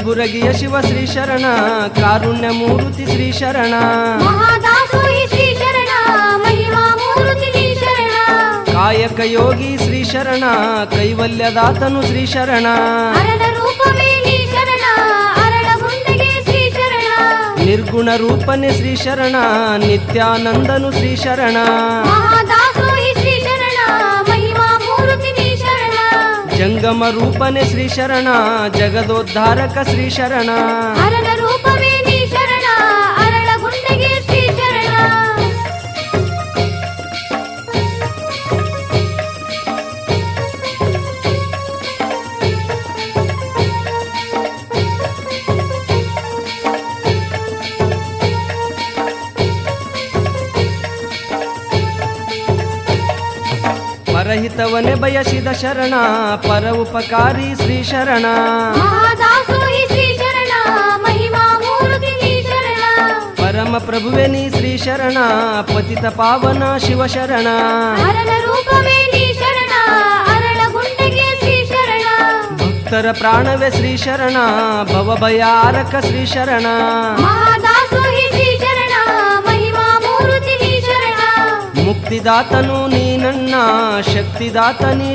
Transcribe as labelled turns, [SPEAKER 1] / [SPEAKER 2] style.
[SPEAKER 1] ಕಲಬುರಗಿಯ ಶಿವ ಶ್ರೀ ಶರಣ, ಕಾರುಣ್ಯ ಮೂರ್ತಿ ಶ್ರೀ ಶರಣ,
[SPEAKER 2] ಮಹಾದಾಸೋಹಿ ಶ್ರೀ ಶರಣ, ಮಹಿಮಾ ಮೂರ್ತಿ ಶ್ರೀ ಶರಣ,
[SPEAKER 1] ಕಾಯಕ ಯೋಗಿ ಶ್ರೀ ಶರಣ, ಕೈವಲ್ಯದಾತನು ಶ್ರೀ ಶರಣ,
[SPEAKER 2] ಅರಳ ರೂಪವೇ ನೀ ಶರಣ, ಅರಳಗುಂಡಿಗೆ ಶ್ರೀ ಶರಣ,
[SPEAKER 1] ನಿರ್ಗುಣ ರೂಪನೆ ಶ್ರೀ ಶರಣ, ನಿತ್ಯಾನಂದನು ಶ್ರೀ ಶರಣ,
[SPEAKER 2] ಮಹಾದಾಸೋಹಿ ಶ್ರೀ ಶರಣ, ಮಹಿಮಾ ಮೂರ್ತಿ ನೀ ಶರಣ,
[SPEAKER 1] ಜಂಗಮ ರೂಪನೆ ಶ್ರೀ ಶರಣ, ಜಗದೋದ್ಧಾರಕ ಶ್ರೀ ಶರಣ,
[SPEAKER 2] ಅರಳ ರೂಪವೇ ನೀ ಶರಣ, ಅರಳಗುಂಡಿಗೆ ಶ್ರೀ ಶರಣ.
[SPEAKER 1] ಪರಹಿತವನೆ ಬಯಸಿದ ಶರಣ, ಪರ ಉಪಕಾರಿ ಶ್ರೀ ಶರಣ,
[SPEAKER 2] ಮಹಾದಾಸೋಹಿ ಶ್ರೀ ಶರಣ, ಮಹಿಮಾ ಮೂರ್ತಿ ನೀ ಶರಣ,
[SPEAKER 1] ಪರಮ ಪ್ರಭುವೆ ನೀ ಶ್ರೀ ಶರಣ, ಪತಿತ ಪಾವನ ಶಿವ ಶರಣ,
[SPEAKER 2] ಅರಳ ರೂಪವೇ ನೀ ಶರಣ, ಅರಳಗುಂಡಿಗೆ ಶ್ರೀ ಶರಣ,
[SPEAKER 1] ಭಕ್ತರ ಪ್ರಾಣವೇ ಶ್ರೀ ಶರಣ, ಭವಭಯಾರಕ ಶ್ರೀ ಶರಣ,
[SPEAKER 2] ಮಹಾದಾಸೋಹಿ ಶ್ರೀ ಶರಣ, ಮಹಿಮಾ ಮೂರ್ತಿ ನೀ ಶರಣ,
[SPEAKER 1] ಮುಕ್ತಿದಾತನು ನೀ ನನ್ನ, ಶಕ್ತಿದಾತ ನೀ